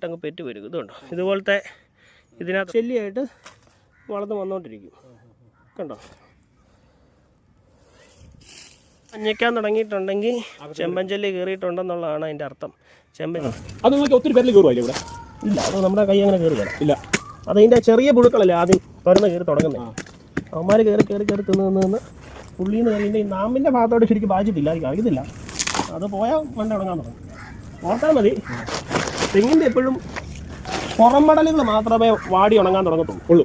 അങ്ങ് പെറ്റ് വരും. ഇതുണ്ടോ, ഇതുപോലത്തെ ഇതിനകത്ത് ശല്യമായിട്ട് വളർന്ന് വന്നുകൊണ്ടിരിക്കും. കണ്ടോ, മഞ്ഞയ്ക്കാൻ തുടങ്ങിയിട്ടുണ്ടെങ്കിൽ ചെമ്പഞ്ചല്ലി കയറിയിട്ടുണ്ടെന്നുള്ളതാണ് അതിൻ്റെ അർത്ഥം. അത് നോക്കി ഒത്തിരി പേരിൽ കയറുമല്ലേ ഇവിടെ? ഇല്ല, അത് നമ്മുടെ കൈ അങ്ങനെ കയറി വരാം. ഇല്ല, അതിൻ്റെ ചെറിയ പുഴുക്കളല്ലേ ആദ്യം തുറന്ന് കയറി തുടങ്ങുന്നത്. അവന്മാർ കയറി കയറി കയറി തിന്ന് പുള്ളിന്ന് കല്ലിൻ്റെ ഈ നാമ്പിൻ്റെ ഭാഗത്തോട്ട് ശരിക്കും ബാധിച്ചിട്ടില്ല, അത് അറിയത്തില്ല. അത് പോയാൽ മണ്ട ഉണങ്ങാൻ തുടങ്ങും. ഓർത്താൽ മതി, തെങ്ങിൻ്റെ എപ്പോഴും പുറംമടലുകൾ മാത്രമേ വാടി ഉണങ്ങാൻ തുടങ്ങത്തുള്ളൂ.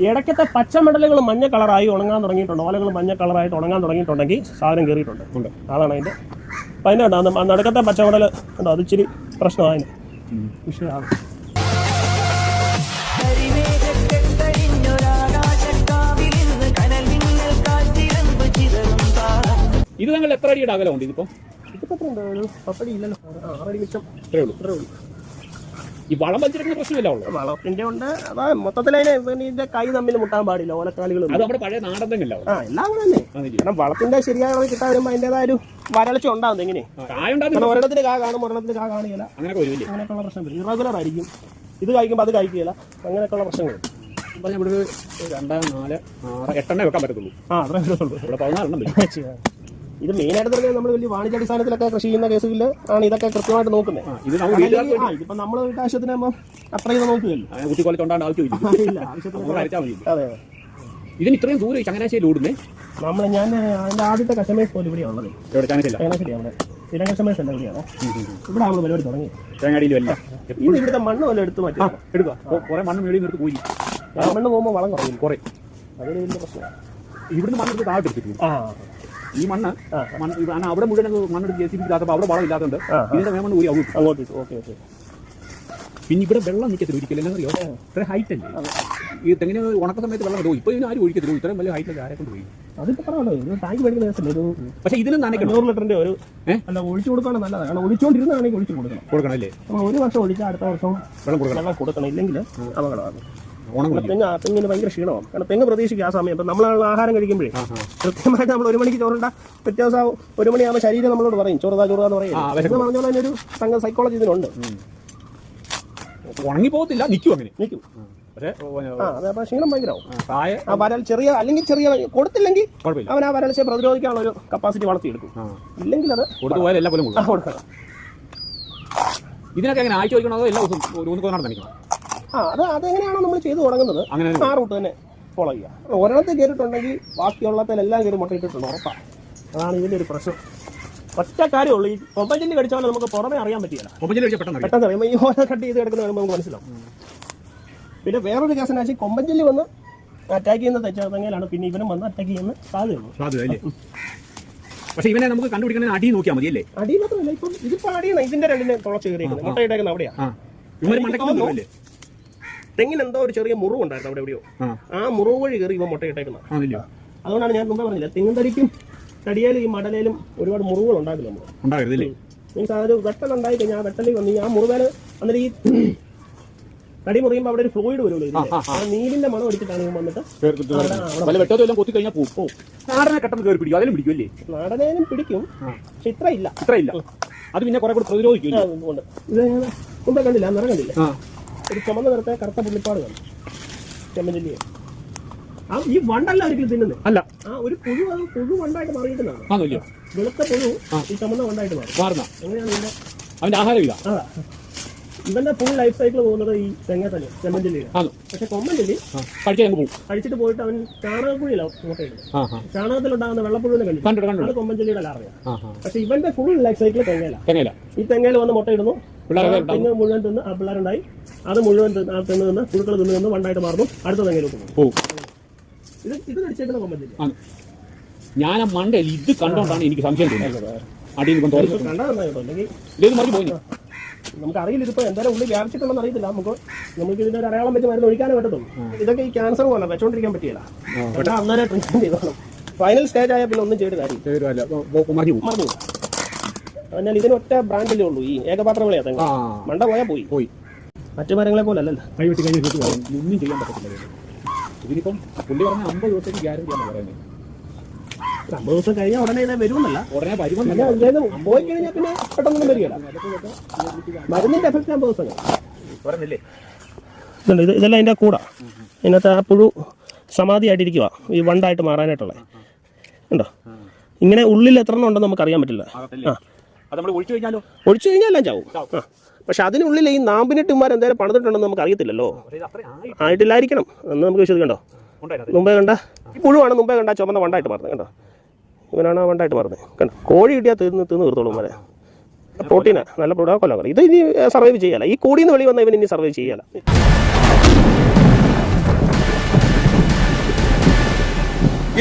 ഇടയ്ക്കത്തെ പച്ചമടലുകൾ മഞ്ഞ കളറായി ഉണങ്ങാൻ തുടങ്ങിയിട്ടുണ്ട്, ഓലകൾ മഞ്ഞ കളറായിട്ട് ഉണങ്ങാൻ തുടങ്ങിയിട്ടുണ്ടെങ്കിൽ സാധനം കയറിയിട്ടുണ്ട്. അതാണ് അതിൻ്റെ. അപ്പം അതിൻ്റെ നടുക്കത്തെ പച്ചമടൽ ഉണ്ടോ, അത് ഇച്ചിരി പ്രശ്നമാണ്, വിഷയമാണ്. ഇത് നിങ്ങൾ എത്ര അടിയുടെ അകലമുണ്ട് ഇതിപ്പോൾ? ഇതിപ്പോൾ ഒരു 10 അടി ഇല്ലല്ലോ, 6 അടി മിച്ചം. ഇത്രേ ഉള്ളൂ. ഈ വളം വെച്ചിരിക്കുന്ന പ്രശ്നമില്ല ഉള്ളൂ. വളത്തിൻ്റെ ഉണ്ട്, അതാ മൊത്തത്തിൽ ഇതിൻ്റെ കൈ തമ്മിൽ മുട്ടാൻ പാടില്ല, ഓലക്കാലുകൾ. അത് നമ്മുടെ പഴയ നാടൻ തെങ്ങല്ല. എല്ലാം തന്നെ. കാരണം വളത്തിന്റെ ശരിയായ കിട്ടാൻ വരുമ്പോൾ അതിൻ്റെതായ ഒരു വരൾച്ച ഉണ്ടാകും തെങ്ങിനെ. ഒരിടത്തിന് കാ കാണും, ഒരിടത്തിന് കാ കാണില്ല, അങ്ങനെയൊക്കെയുള്ള പ്രശ്നം വരും. ഇറഗുലർ ആയിരിക്കും, ഇത് കഴിക്കുമ്പോൾ അത് കഴിക്കില്ല, അങ്ങനെയൊക്കെയുള്ള പ്രശ്നങ്ങൾ. പറഞ്ഞാൽ ഇവിടെ 2, 4, 6, 8 എണ്ണേ വെക്കാൻ പറ്റത്തുള്ളൂ. അത്രേ പറ്റത്തുള്ളൂ. ഇവിടെ 14 എണ്ണം വരും. ഇത് മെയിനായിട്ട് പറഞ്ഞാൽ നമ്മൾ വലിയ വാണിജ്യാടിസ്ഥാനത്തിലൊക്കെ കൃഷി ചെയ്യുന്ന കേസുകളിൽ ആണ് ഇതൊക്കെ കൃത്യമായിട്ട് നോക്കുന്നത്. ഇതിപ്പോൾ നമ്മൾ വീട്ടാവശ്യത്തിനാകുമ്പോൾ അത്ര ഇത് നോക്കുകയല്ലോ, കുത്തിക്കൊലച്ചുണ്ടാണ്ട് ആവശ്യമില്ല. അതെ, ഇതിന് ഇത്രയും ദൂരം ചങ്ങനാശ്ശേരി ഓടുന്നേ. ഞാൻ അതിൻ്റെ ആദ്യത്തെ കസ്റ്റമേഴ്സ് പോലും ഇവിടെയാണ് ഉള്ളത്. ചങ്ങനാശ്ശേരി അവിടെ സ്ഥിരം കസ്റ്റമേഴ്സ് അല്ല ഇവിടെയാണ്. ഇവിടെ നമ്മൾ പരിപാടി തുടങ്ങി. തേങ്ങാടിയിലും അല്ല, ഇത് ഇവിടുത്തെ മണ്ണ് വല്ല എടുത്ത് മാറ്റി എടുക്കുക. കുറെ മണ്ണ് മേളിൽ നിർത്തി പോയി, മണ്ണ് പോകുമ്പോൾ വളം കുറയും കുറേ. അതൊരു വലിയ പ്രശ്നമാണ്. ഇവിടുന്ന് മണ്ണെടുത്ത് താഴെ എടുത്തിട്ടുണ്ട്. ഈ മണ്ണ് അവിടെ മുഴുവൻ മണ്ണെടുത്ത് JCB ഇല്ലാത്തപ്പോൾ അവിടെ വളം ഇല്ലാത്തതുകൊണ്ട് ഇതിന്റെ മേമണ്ണ് പോയി അങ്ങോട്ട്. ഓക്കെ. പിന്നെ ഇവിടെ വെള്ളം നിൽക്കത്തില്ല ഒരിക്കലും. എന്നറിയോ, ഇത്ര ഹൈറ്റ് അല്ലേ ഈ തെങ്ങിന് ഉണക്ക സമയത്ത് വെള്ളം കിട്ടും. ഇപ്പോൾ ഇതിന് ആരും ഒഴിക്കത്തില്ല, ഇത്രയും വലിയ ഹൈറ്റിലേക്ക് ആരെ കൊണ്ട് പോയി. അതിപ്പോൾ പറയാമല്ലോ, ടാങ്ക് മേടിക്കുന്ന ദിവസമല്ലേ. പക്ഷേ ഇതിന് 100 ലിറ്ററിന്റെ ഒരു അല്ല ഒഴിച്ചു കൊടുക്കണം, നല്ലതാണ്. കാരണം ഒഴിച്ചുകൊണ്ടിരുന്നാണെങ്കിൽ ഒഴിച്ചു കൊടുക്കണം അല്ലേ. നമ്മൾ ഒരു വർഷം ഒഴിച്ചാൽ അടുത്ത വർഷം വെള്ളം കൊടുക്കണം, ഇല്ലെങ്കിൽ അപകടമാണ്. തെങ്ങിന് ഭയങ്കര ക്ഷീണമാണ്. കാരണം തെങ്ങ് പ്രതീക്ഷിക്കുക ആ സമയം. ഇപ്പം നമ്മൾ ആഹാരം കഴിക്കുമ്പോഴേ കൃത്യമായിട്ട് നമ്മൾ 1 മണിക്ക് ചോറുണ്ട, പിറ്റേ ദിവസം 1 മണിയാകുമ്പോൾ ശരീരം നമ്മളോട് പറയും ചോറുതാന്ന് പറയും. എന്ന് പറഞ്ഞാൽ അതിനൊരു സൈക്കോളജി ഇതിനുണ്ട്. ഉണങ്ങി പോകത്തില്ല, നിൽക്കും. അതെ, ക്ഷീണം ഭയങ്കരമാവും. ആ വരൽ ചെറിയ അല്ലെങ്കിൽ ചെറിയ കൊടുത്തില്ലെങ്കിൽ അവൻ ആ വരൾച്ചയെ പ്രതിരോധിക്കാനുള്ള ഒരു കപ്പാസിറ്റി വളർത്തിയെടുക്കും. ഇല്ലെങ്കിൽ അത് കൊടുക്കണം. ഇതിനൊക്കെ എങ്ങനെ ആഴ്ച ചോദിക്കണോ എല്ലാ ദിവസവും നടന്നിരിക്കണം? അതെങ്ങനെയാണോ നമ്മൾ ചെയ്ത് തുടങ്ങുന്നത് ആ റൂട്ട് തന്നെ ഫോളോ ചെയ്യുക. ഒരെണ്ണത്തിൽ കയറിയിട്ടുണ്ടെങ്കിൽ ബാക്കിയുള്ളതിലെല്ലാം കയറി മുട്ടയിട്ടിട്ടുണ്ട്, ഉറപ്പാണ്. അതാണ് ഇതിൻ്റെ ഒരു പ്രശ്നം. ഒറ്റ കാര്യമുള്ളൂ, ഈ കൊമ്പഞ്ചല്ലി കടിച്ചാൽ നമുക്ക് പുറമേ അറിയാൻ പറ്റില്ല. പെട്ടെന്ന് അറിയുമ്പോൾ ഈ ഓല കട്ട് ചെയ്ത് കിടക്കുന്ന നമുക്ക് മനസ്സിലാവും. പിന്നെ വേറൊരു കേസെന്ന് വെച്ചാൽ കൊമ്പഞ്ചല്ലി വന്ന് അറ്റാക്ക് ചെയ്യുന്ന തെങ്ങയിലാണ് പിന്നെ ഇവനും വന്ന് അറ്റാക്ക് ചെയ്യുന്ന സാധ്യതയുള്ളൂ. പക്ഷേ ഇവനെ നമുക്ക് കണ്ടുപിടിക്കണമെങ്കിൽ അടി നോക്കിയാൽ മതി അല്ലേ? അടി മാത്രമല്ല, ഇപ്പം ഇതിപ്പോൾ അടിയാണ് ഇതിന്റെ 2 തുളച്ച് കയറിയിരിക്കുന്നത്, മുട്ടയിട്ടേക്കുന്ന അവിടെയാണ്. തെങ്ങിന് എന്തോ ഒരു ചെറിയ മുറിവുണ്ടായിരുന്നു അവിടെ എവിടെയോ, ആ മുറിവ് വഴി കയറി ഇവ മുട്ടയിട്ടേക്കുന്നത്. അതുകൊണ്ടാണ് ഞാൻ മുമ്പേ പറഞ്ഞില്ല, തെങ്ങും തടിക്കും തടിയാലും ഈ മടലേലും ഒരുപാട് മുറിവുകൾ ഉണ്ടാകില്ല. മീൻസ് അതൊരു വെട്ടലുണ്ടായി കഴിഞ്ഞാൽ ആ വെട്ടലിൽ വന്ന് ആ മുറിവേല് അന്നേരം ഈ തടി മുറിയുമ്പോൾ അവിടെ ഒരു ഫ്ലൂയിഡ് വരുമല്ലോ, ആ നീരിന്റെ മണം എടുത്തിട്ടാണ് ഇവൻ വന്നിട്ട് നാടനെല്ലാം കൊത്തി കഴിഞ്ഞാൽ പോകും. നാടനെ പെട്ടെന്ന് കയറി പിടിക്കും, അതിലും പിടിക്കും അല്ലേ? നാടനേലും പിടിക്കും, പക്ഷെ ഇത്ര ഇല്ല. അത് പിന്നെ കുറെ കൂടെ പ്രതിരോധിക്കും. ഇത് മുമ്പേ കണ്ടില്ല, നിറം കണ്ടില്ല, ഒരു ചുമന്ന നിറത്തെ കറുത്ത പുള്ളിപ്പാട് കാണും ചെമ്മഞ്ചല്ലിയെ. ഈ വണ്ടല്ല ഒരിക്കലും തിന്നുന്നത് അല്ല, ഒരു പുഴു വണ്ടായിട്ട് മാറിയിട്ടാണ്. വെളുത്ത പുഴു ഈ ചുമന്ന വണ്ടായിട്ട് മാറും. എങ്ങനെയാണ് അവന്റെ ആഹാരം ഇല്ല. ഇവന്റെ ഫുൾ ലൈഫ് സൈക്കിൾ പോകുന്നത് ഈ തെങ്ങ തന്നെ, ചെമ്മഞ്ചല്ലിയാണ്. പക്ഷെ കൊമ്പഞ്ചല്ലി കഴിച്ചിട്ട് പോയിട്ട് അവൻ ചാണകക്കുഴിയിലാണ് മുട്ടയിടുന്നത്. ചാണകത്തിലുണ്ടാകുന്ന വെള്ളപ്പുഴുവിനെ കണ്ടിട്ടുണ്ട്, അത് കൊമ്പഞ്ചല്ലിയുടെ ലാർവയാണ്. പക്ഷെ ഇവന്റെ ഫുൾ ലൈഫ് സൈക്കിൾ തെങ്ങയില. ഈ തെങ്ങയിൽ വന്ന് മുട്ടയിടുന്നു, തെങ്ങ് മുഴുവൻ തിന്ന് ആ പിള്ളേരുണ്ടായി, അത് മുഴുവൻ തിന്ന് പുഴുക്കൾ തിന്ന് വണ്ടായിട്ട് മാറുന്നു, അടുത്ത തെങ്ങയിലോട്ട് പോകും. ഇത് കഴിച്ചേക്കുന്ന കൊമ്പഞ്ചല്ലി. ഞാൻ ആ മണ്ടയിൽ ഇത് കണ്ടോണ്ടാണ് എനിക്ക് സംശയം തോന്നുന്നത്. അടിയിൽ കണ്ടാൽ മറിഞ്ഞു പോയി. നമുക്കറിയില്ല ഇതിപ്പോൾ എന്തായാലും ഉള്ളിൽ വ്യാപിച്ചിട്ടുണ്ടെന്ന് അറിയത്തില്ല. നമുക്ക് ഇതിൻ്റെ ഒരു അടയാളം വെച്ച് മരുന്ന് ഒഴിക്കാനേ പറ്റത്തുള്ളൂ. ഇതൊക്കെ ഈ ക്യാൻസർ പോലെ വെച്ചോണ്ടിരിക്കാൻ പറ്റിയില്ല, പക്ഷേ അന്നേരം ട്രീറ്റ്മെന്റ് ചെയ്തോളാം. ഫൈനൽ സ്റ്റേജ് ആയാൽ പിന്നെ ഒന്നും ചെയ്ത് കാര്യം മറന്നു പോകും. എന്നാൽ ഇതിനൊറ്റ ബ്രാൻഡിലേ ഉള്ളൂ ഈ ഏകപാത്രങ്ങളെ. മണ്ട പോയാൽ പോയി. മറ്റു മരങ്ങളെ പോലെ അല്ലല്ലോ, ഒന്നും ചെയ്യാൻ പറ്റത്തില്ല. ഇതിനിപ്പം പുള്ളി പറഞ്ഞ 50 ദിവസത്തേക്ക് ഗ്യാരണ്ടിയാണെന്ന് പറയുന്നത്. 50 ദിവസം കഴിഞ്ഞാൽ ഉടനെ ഇതേ വരുമെന്നല്ല, ഉടനെ പോയി കഴിഞ്ഞാൽ പിന്നെ പെട്ടെന്നൊന്നും വരികയില്ല. മരുന്നിന്റെ എഫക്ട് 50 ദിവസം പറഞ്ഞില്ലേ ഇതുണ്ട്, ഇതെല്ലാം അതിൻ്റെ കൂടാ. ഇതിനകത്ത് ആ പുഴു സമാധിയായിട്ടിരിക്കുക, ഈ വണ്ടായിട്ട് മാറാനായിട്ടുള്ള ഉണ്ടോ. ഇങ്ങനെ ഉള്ളിൽ എത്ര എണ്ണം ഉണ്ടെന്ന് നമുക്ക് അറിയാൻ പറ്റില്ല. അത് നമ്മൾ ഒഴിച്ചു കഴിഞ്ഞാലോ? ഒഴിച്ചു കഴിഞ്ഞാൽ എല്ലാം ചാവും. പക്ഷെ അതിനുള്ളിൽ ഈ നാമ്പിനിട്ടുമാർ എന്തായാലും പണിതിട്ടുണ്ടെന്ന് നമുക്ക് അറിയത്തില്ലല്ലോ. ആയിട്ടില്ലായിരിക്കണം എന്ന് നമുക്ക് വിശ്വസിക്കണ്ടോ. മുമ്പേ കണ്ട ഈ പുഴുവാണ് മുമ്പേ കണ്ട ചുമന്ന വണ്ടായിട്ട് മാറുന്നത് കണ്ടോ. ഇവനാണ് ആ വണ്ടായിട്ട് മാറുന്നത് കണ്ടോ. കോഴി കിട്ടിയാൽ തീർന്ന് തീർത്തോളും വരെ. പ്രോട്ടീനാ, നല്ല പ്രോട്ടീൻ കൊല്ലം. ഇത് ഇനി സർവൈവ് ചെയ്യാല. ഈ കൂടിയിൽ നിന്ന് വെളി വന്ന ഇവൻ ഇനി സർവൈവ് ചെയ്യാല.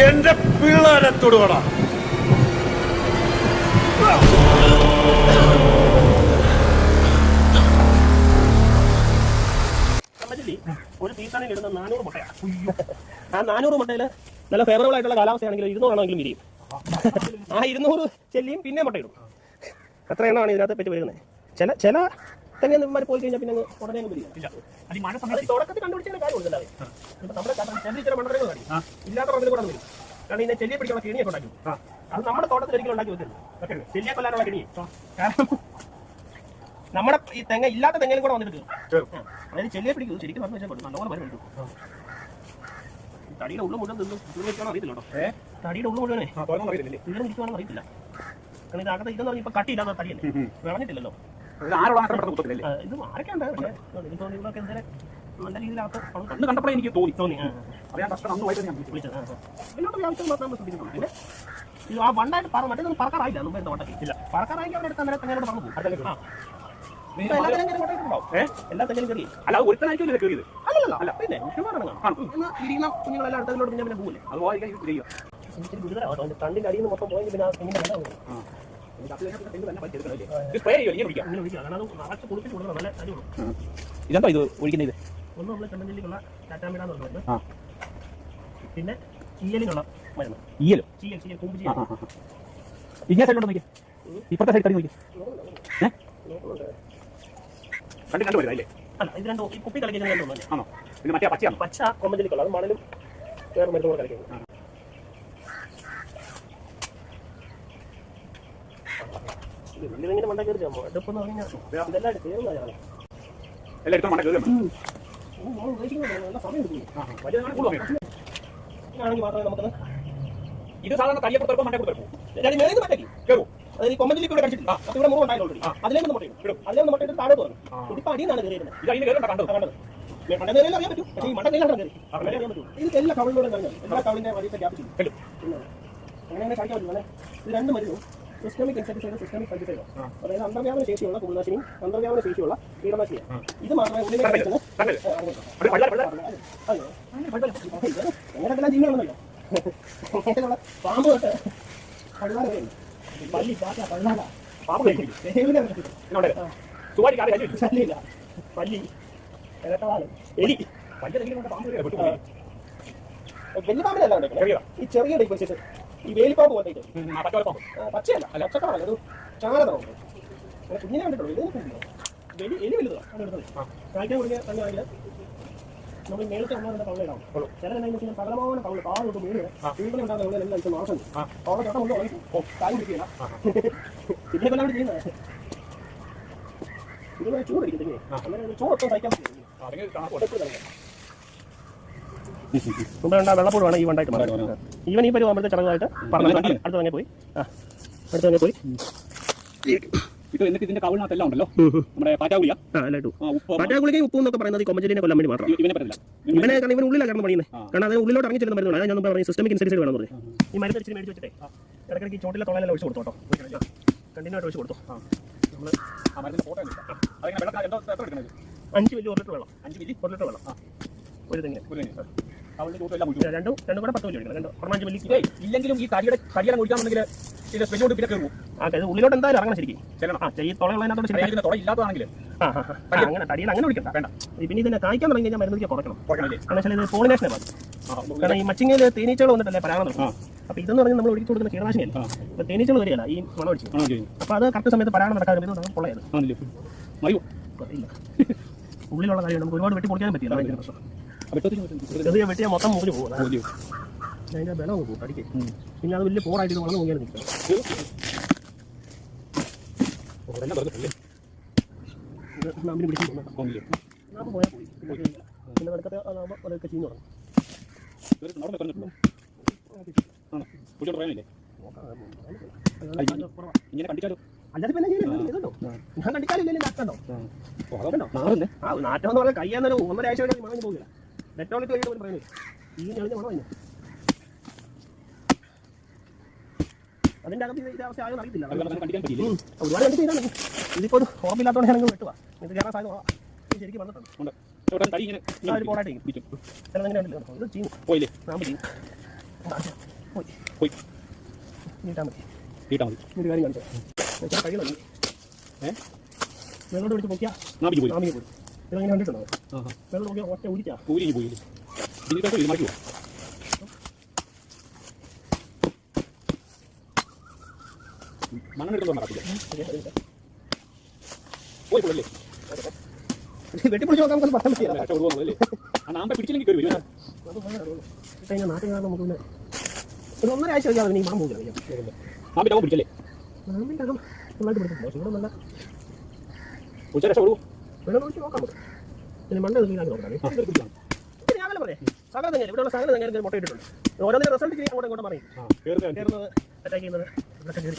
എന്റെ പിള്ളേരത്തോട് വേടാ. ഒരു സീസണിൽ ഇടുന്ന 400 മുട്ടയാണ്. ആ 400 മുട്ടയിൽ നല്ല ഫേവറബിൾ ആയിട്ടുള്ള കാലാവസ്ഥയാണെങ്കിൽ 200 ആണെങ്കിലും വിരിയും. ആ 200 ചെല്ലിയും പിന്നെ മുട്ടയിടും. എത്ര എണ്ണമാണ് ഇതിനകത്ത് പറ്റി വരുന്നത്. ചില തന്നെ ഇവന്മാർ പോയി കഴിഞ്ഞാൽ പിന്നെ ഉടനെ വരിക. തുടക്കത്തിൽ കണ്ടുപിടിച്ചാൽ കാര്യം കൊടുക്കണ്ടാവേ. ഇപ്പം നമ്മുടെ ചെറിയ മണ്ണറങ്ങൾ കാര്യം ഇല്ലാത്ത പറഞ്ഞിൽ കൂടെ വരും. കാരണം ഇതിനെ ചെല്ലിയെ പിടിച്ചുള്ള കിണിയൊക്കെ ഉണ്ടാക്കി. അത് നമ്മുടെ തോട്ടത്തിൽ ഒരിക്കലും ഉണ്ടാക്കി വെച്ചിട്ടുണ്ട്. ചെല്ലിയെ കൊല്ലാനുള്ള കിണി. കാരണം നമ്മുടെ ഈ തെങ്ങ ഇല്ലാത്ത തെങ്ങിലും കൂടെ വന്നിട്ട് അതായത് ചെല്ലിയെ പിടിക്കും. ശരിക്കും പറഞ്ഞു വെച്ചാൽ നല്ലോണം മരം എടുക്കും. തടിയുടെ ഉള്ളു മുഴുവൻ വെച്ചാണോ അറിയത്തില്ല കേട്ടോ. തടിയുടെ ഉള്ളു മുഴുവനെ തീർന്നു ഇരിക്കുവാണെന്ന് അറിയത്തില്ല. കാരണം ഇതകത്ത് ഇതെന്ന് പറഞ്ഞാൽ ഇപ്പൊ കട്ടിയില്ലാത്ത തടിയല്ലേ, വിളഞ്ഞിട്ടില്ലല്ലോ. ഇത് ആരൊക്കെ ഉണ്ട്. പക്ഷേ ഇതൊക്കെ എന്തായാലും നല്ല രീതിയിലകത്ത് കണ്ടപ്പോഴേ എനിക്ക് തോന്നി. വിളിച്ചത് ഇതിനോട് ആവശ്യം മാത്രം നമ്മൾ ശ്രദ്ധിക്കുന്നുള്ളൂ. പിന്നെ ഇത് ആ വണ്ടായിട്ട് മറ്റേതൊന്നും പറക്കാറായില്ല. മുമ്പ് എന്താ ഓട്ടക്കില്ല പറക്കാറായി അവിടെ എടുത്ത് അന്നേരം തെങ്ങനോട് പറഞ്ഞു പോകും. എല്ലാ തെങ്ങിലും കയറി അല്ല ഒരുത്തനായിരിക്കും കയറിയത്. അല്ല പിന്നെ ഇരിക്കുന്ന കുഞ്ഞുങ്ങളെല്ലാം അടുത്തതിനോട് പിന്നെ പോകില്ലേ. അത് തണ്ടിന്റെ അടിയിൽ നിന്ന് മൊത്തം പോയെങ്കിൽ പിന്നെ തെങ്ങിന്റെ വെള്ളം ഇതെന്താ ഇത് ഒഴിക്കുന്നത്? ഒന്ന് നമ്മൾ ചെമ്മഞ്ചേരിക്കുള്ള ടാറ്റാമിടാന്ന് പറഞ്ഞത്, പിന്നെ ചീയലിനുള്ള മരുന്ന്. ഈയലോ? ചീയൽ കൂമ്പ് ചെയ്യാൻ ഇങ്ങനെ സൈഡിലോട്ട് നോക്കി. ഇപ്പുറത്തെ സൈഡ് കടി നോക്കി. കണ്ടു വരുന്നല്ലേ? അല്ല ഇത് രണ്ടോ ഈ കുപ്പി കളിക്കുന്ന ആണോ? പിന്നെ മറ്റേ പച്ചയാണ്. പച്ച കൊമ്പഞ്ചേരിക്കുള്ള അത് മണലും വേറെ മരുന്ന് കൂടെ കളിക്കുന്നത്. ഇതിങ്ങനെ മണ്ട കയറി അടുപ്പെന്ന് പറഞ്ഞാൽ ഇതെല്ലാം തീർന്നതാണ്. എല്ലായിടത്തും മണ്ട കയറി നല്ല സമയം എടുക്കും. ഇതാണെങ്കിൽ മാത്രമേ നമുക്ക് ഇത് സാധാരണ തയ്യപ്പെടുത്തോ മണ്ടേ കൊടുക്കും. മണ്ടയ്ക്ക് കയറും. അതായത് കൊമ്പഞ്ചിലേക്ക് ഇവിടെ കഴിച്ചിട്ടില്ല. അപ്പോൾ ഇവിടെ മുറിവ് ഉണ്ടായിരുന്നു. അതിലേക്ക് മുട്ടയിടും. അതിലേക്ക് മുട്ടയിട്ട് താഴെ തോന്നും. ഇതിപ്പോൾ അടിയിലാണ് കയറിയിരുന്നത്. കണ്ടത് മണ്ട കയറിയാലും അറിയാൻ പറ്റും. പക്ഷേ ഈ മണ്ട കയറിയാണ് കയറി അറിയാൻ പറ്റും. ഇത് എല്ലാ കവളിലൂടെ കഴിഞ്ഞാൽ എല്ലാ കവളിന്റെ വഴിയൊക്കെ വ്യാപിച്ചു അങ്ങനെ കഴിക്കാൻ പറ്റും. ഇത് രണ്ട് മരുന്നും സിസ്റ്റമിക് ഇൻസെക്ടിസൈഡ്, സിസ്റ്റമിക് ഫംഗിസൈഡ്. അതായത് അന്തർവ്യാപന ശേഷിയുള്ള കുമിളനാശിനിയും അന്തർവ്യാപന ശേഷിയുള്ള കീടനാശിനിയാണ്. ഇത് മാത്രമേ ഉള്ളിലേക്ക് എങ്ങനെയെല്ലാം ജീവികളൊന്നുമില്ല. പാമ്പ് തൊട്ട് പല്ലി പാറ്റ പള്ളാല പാമ്പ് പല്ലി എലി വലിയ പാമ്പിനല്ല. ഈ ചെറിയ ടൈപ്പ് ഈ വേലിപ്പാമ്പ് പോലത്തെ പച്ചയല്ല, പച്ചക്കളല്ല, ഒരു ചാരതറവുണ്ട്. കുഞ്ഞിനെ കണ്ടിട്ടുള്ളൂ. ഇത് എലി വലുതാണ്. കായ്ക്കാൻ കൊടുക്കുക തന്നെയാണെങ്കിൽ നമ്മൾ മേളത്തെ ഒന്നാമത്തെ കവളയിടാം. ചില തന്നെ പകരமான കവള കാട് തൊട്ട് വീട് വീട്ടിൽ ഉണ്ടാകുന്ന കവളെല്ലാം ഇത് മാസം കവള ചേട്ടൻ കൊണ്ട് ഉറങ്ങി കാര്യം കിട്ടിയില്ല. പിന്നെ കൊല്ലം അവിടെ ചെയ്യുന്നത് ഇതുപോലെ ചൂടടിക്കും. അങ്ങനെ ചൂടൊട്ടും സഹിക്കാൻ പറ്റില്ല. മുമ്പ് ഉണ്ടാ വെള്ളപ്പൂഴാണ് ഈ വണ്ടായിട്ട് മാറുന്നത്. ഈവൻ ഈ പരിവാകുമ്പോഴത്തെ ചടങ്ങായിട്ട് പറഞ്ഞു അടുത്ത് തന്നെ പോയി അടുത്ത് തന്നെ പോയി ഇത് എന്നിട്ട് ഇതിന്റെ കവിളിനകത്തെല്ലാം ഉണ്ടല്ലോ നമ്മുടെ പാറ്റാഗുളിക. പാറ്റാഗുളികയും ഉപ്പും എന്നൊക്കെ പറയുന്നത് കൊമ്പഞ്ചേരിനെ കൊല്ലാൻ വേണ്ടി മാത്രം. ഇവനെ പറ്റില്ല. ഇവനെ കാരണം ഇവൻ ഉള്ളിലാണ് കിടന്ന് പണിയുന്നത്. കാരണം അത് ഉള്ളിലോട്ട് ഇറങ്ങി ചെല്ലുന്ന മരുന്നുണ്ട്. ഞാൻ പറഞ്ഞു സിസ്റ്റമിക് ഇൻസെക്ടിസൈഡ് വേണം പറഞ്ഞു. ഈ മരുന്ന് വെച്ചിട്ട് മേടിച്ച് വെച്ചിട്ടേ ഇടയ്ക്കിടയ്ക്ക് ചോട്ടിലെ തൊള്ളയിലെല്ലാം ഒഴിച്ച് കൊടുത്തോട്ടോ. കണ്ടിന്യൂ ആയിട്ട് ഒഴിച്ച് കൊടുത്തു. നമ്മൾ ആ മരുന്നിന്റെ ഫോട്ടോ എടുക്കാം. അതിങ്ങനെ വെള്ളം എന്തോ എത്ര എടുക്കുന്നത്? 5 മില്ലി 1 ലിറ്റർ വെള്ളം. 5 മില്ലി 1 ലിറ്റർ വെള്ളം ഒരു തെങ്ങിന്. അവളുടെ ചോട്ടെല്ലാം രണ്ടും കൂടെ 10 മില്ലി ഒഴിക്കണം. 5 മില്ലി ഇല്ലെങ്കിലും ഈ തടിയെല്ലാം കുടിക്കാന്നുണ്ടെങ്കിൽ ഇത് സ്പെഷ്യൽ പിന്നെ കയറും. ഉള്ളിലോട്ട് എന്തായാലും ഇറങ്ങണം ശരിക്കും. ചെല്ലണം. ഈ തുളയുള്ളതിനകത്തോട് ശരി തുള ഇല്ലാത്തതാണെങ്കിൽ അങ്ങനെ തടിയിൽ അങ്ങനെ കുടിക്കണ്ട. വേണ്ട. പിന്നെ ഇതിനെ കായ്ക്കാൻ തുടങ്ങി കഴിഞ്ഞാൽ മരുന്ന് കുറയ്ക്കണം. കാരണം വെച്ചാൽ ഇത് പോളിനേഷനെ ബാധിക്കും. കാരണം ഈ മച്ചിങ്ങയിൽ തേനീച്ചകൾ വന്നിട്ടല്ലേ പരാഗണം നടക്കും. അപ്പോൾ ഇതെന്ന് പറഞ്ഞാൽ നമ്മൾ ഒഴുക്കി കൊടുക്കുന്ന കീടനാശിനിയല്ല. അപ്പോൾ തേനീച്ചകൾ വരികയല്ല ഈ മണം അടിച്ച്. അപ്പോൾ അത് കറക്റ്റ് സമയത്ത് പരാഗണം നടക്കാൻ വേണ്ടി പൊള്ളയത് ഇല്ല. ഉള്ളിലുള്ള കാര്യം നമുക്ക് ഒരുപാട് വെട്ടി പൊളിക്കാനും പറ്റില്ല. ഭയങ്കര പ്രശ്നം. വെട്ടിയാൽ മൊത്തം മുറിഞ്ഞു പോകും. അതിൻ്റെ ബലം ഒന്ന് കൂട്ടും അടിക്ക്. പിന്നെ അത് വലിയ പോറായിട്ട് വളർന്നു പോകിയാൽ നിൽക്കണം. നമ്പിന് പിടിച്ചു നാം പോയാൽ പോയി പിന്നെ അടുക്കത്തെ അതാകുമ്പോൾ അതൊക്കെ ചെയ്യുന്നു തുടങ്ങും. ഇങ്ങനെ കണ്ടിച്ചാലോ അല്ലാതെ പിന്നെ ചെയ്തോ ഞാൻ കണ്ടിക്കാലില്ലേ നാട്ടുണ്ടോ നാറ്റം എന്ന് പറഞ്ഞാൽ കയ്യാന്നൊരു 1.5 ആഴ്ച വരെ മണഞ്ഞു പോകില്ല. ഡെറ്റോളിട്ട് കഴിഞ്ഞ പോലും പറയുന്നില്ല ഈ ഞെളിഞ്ഞ മണം അതിന് അതിൻ്റെ അകത്ത് ഇതിൻ്റെ അവസ്ഥ ആരും അറിയത്തില്ല. ഒരുപാട് കണ്ടിട്ട് ഇതാണ് ഇതിപ്പോൾ ഒരു ഉറപ്പില്ലാത്തതുകൊണ്ട് ഞാനെങ്കിൽ വെട്ടുക ഇത് കയറാൻ സാധ്യത ശരിക്കും വന്നിട്ടുണ്ട്. ഒരു പോടായിട്ട് ചിലതെങ്ങനെ ഉണ്ടല്ലോ ഇത് ചെയ്യും പോയില്ലേ നാമ്പ് ചെയ്യും പോയി നീട്ടാൻ മതി തീട്ടാ മതി. ഒരു കാര്യം കാണിച്ചു കഴിയുന്നു വെള്ളോട്ട് പിടിച്ച് പൊക്കിയാൽ നാമിക്ക് പോയി നാമിക്ക് പോയി ഇതെങ്ങനെ കണ്ടിട്ടുണ്ടോ? വെള്ളം നോക്കിയാൽ ഒറ്റ ഉരിക്കാം ഊരിഞ്ഞ് പോയില്ലേ ഇതിനകത്ത് ഇത് മാറ്റുമോ മണ്ണെടുത്തോണ്ട് നടക്കില്ല പോയി പോലല്ലേ വെട്ടിപ്പിടിച്ച് നോക്കാൻ നമുക്ക് പറയാൻ പറ്റില്ല. രക്ഷപ്പെടുവോന്നല്ലേ ആ നാമ്പെ പിടിച്ചില്ലെങ്കിൽ കയറി വരും കഴിഞ്ഞാൽ നാട്ടിൽ കാണാൻ നമുക്ക് പിന്നെ ഒരു 1.5 ആഴ്ച കഴിയാതെ ഈ മണം പോകില്ല. നാമ്പിൻ്റെ അവൻ പിടിച്ചല്ലേ നാമ്പിൻ്റെ അകം നന്നായിട്ട് പിടിക്കും. പക്ഷേ ഇവിടെ നല്ല ഉച്ച രക്ഷപ്പെടുവോ വെള്ളം ഒഴിച്ച് നോക്കാൻ പറ്റും. പിന്നെ മണ്ണ് നീങ്ങാൻ നോക്കണം. ഞാനല്ല പറയാം സകല തെങ്ങ ഇവിടെയുള്ള സകല തെങ്ങനെ മുട്ട ഇട്ടിട്ടുണ്ട്. ഓരോന്നിന്റെ റിസൾട്ട് ചെയ്യാൻ അങ്ങോട്ട് ഇങ്ങോട്ട് പറയും കയറുന്നത് അറ്റാക്ക് ചെയ്യുന്നത് ഇതൊക്കെ കയറി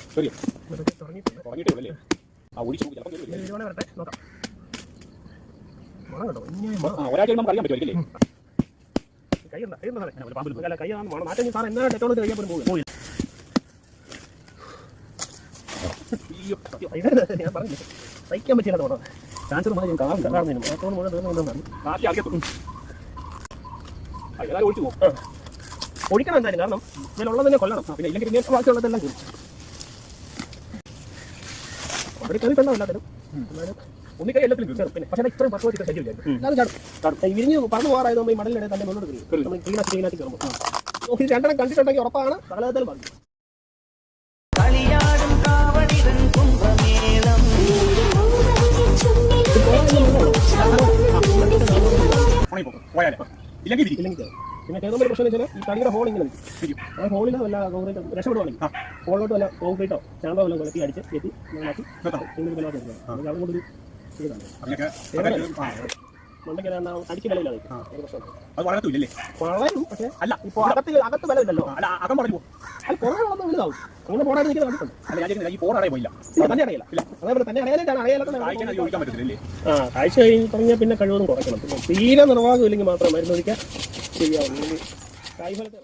തുടങ്ങിയിട്ടുണ്ട്. തുടങ്ങിയിട്ടേ ഉള്ളല്ലേ ആ ഒഴിച്ചു ഇതുപോലെ വരട്ടെ നോക്കാം. മണം കേട്ടോ ഇങ്ങനെ ഒരാഴ്ച നമുക്ക് അറിയാൻ പറ്റുമല്ലേ കൈയുണ്ട് കൈയുണ്ട് കൈയാണ് മണം നാട്ടിൽ സാർ എന്നാ ടെക്നോളജി കഴിയാൻ പോലും പോകില്ല. ഞാൻ പറഞ്ഞു സഹിക്കാൻ പറ്റില്ല തോന്നാം ചാൻസർ മാറി കാണുന്നതിനും മാത്രം മുഴുവൻ തീർന്നുകൊണ്ടാണ് നാട്ടിൽ അറിയത്തുള്ളൂ ഏതായാലും ഒഴിച്ചു പോകും ഒഴിക്കണം എന്തായാലും കാരണം ഇതിലുള്ളതിനെ കൊല്ലണം. പിന്നെ ഇല്ലെങ്കിൽ പിന്നെ ബാക്കിയുള്ളതെല്ലാം കൂടി അവിടെ കയറിയിട്ടുണ്ടോ എല്ലാത്തിനും എന്നാലും ഒന്നിക്കൈ എല്ലാത്തിലും കിട്ടും പിന്നെ പക്ഷേ ഇത്രയും 10 വർഷത്തെ ശല്യമില്ലായിരുന്നു. അത് ചാടും വിരിഞ്ഞ് പറന്ന് പോകാറായത് നമ്മൾ ഈ മടലിനിടെ തന്നെ മുന്നോട്ട് കയറി നമ്മൾ ക്ലീനാക്കി കയറുമ്പോൾ ഇത് രണ്ടെണ്ണം കണ്ടിട്ടുണ്ടെങ്കിൽ ഉറപ്പാണ് സകലത്തിലും പറഞ്ഞു. പോയാലേ ഇല്ലെങ്കിൽ പിന്നെ കയറുമ്പോൾ പ്രശ്നം വെച്ചാൽ ഈ തടിയുടെ ഹോൾ ഇങ്ങനെ നിൽക്കും. ആ ഹോളിൽ വല്ല കോൺക്രീറ്റ് രക്ഷപ്പെടുവാണെങ്കിൽ ഹോളിലോട്ട് വല്ല കോൺക്രീറ്റോ ചാമ്പോ വല്ല കുളത്തി അടിച്ച് കയറ്റി നന്നാക്കി അതുകൊണ്ടൊരു ഇതാണ് മണ്ടയ്ക്ക് അടിച്ച് വിലയില്ലാതെ അത് വളരത്തില്ലേ വളരും. പക്ഷേ അല്ല ഇപ്പോൾ അകത്ത് വിലയില്ലല്ലോ. അല്ല അകം പറഞ്ഞു അത് കുറേ വളർന്ന് വലുതാവും. അങ്ങനെ പോടാതെ നിൽക്കുന്നത് കണ്ടിട്ടുണ്ട്. അല്ല ഞാൻ ഈ പോടാടെ പോയില്ല തന്നെ അറിയില്ല അതേപോലെ തന്നെ അറിയാനായിട്ടാണ് അറിയാലൊക്കെ ഒഴിക്കാൻ പറ്റത്തില്ലേ കാഴ്ച കഴിഞ്ഞ് തുടങ്ങിയാൽ പിന്നെ കഴിവതും കുറയ്ക്കണം. തീരെ നിർവാഹം ഇല്ലെങ്കിൽ മാത്രം മരുന്നൊഴിക്കാൻ ശരിയാവും. കായ്ഫലത്തെ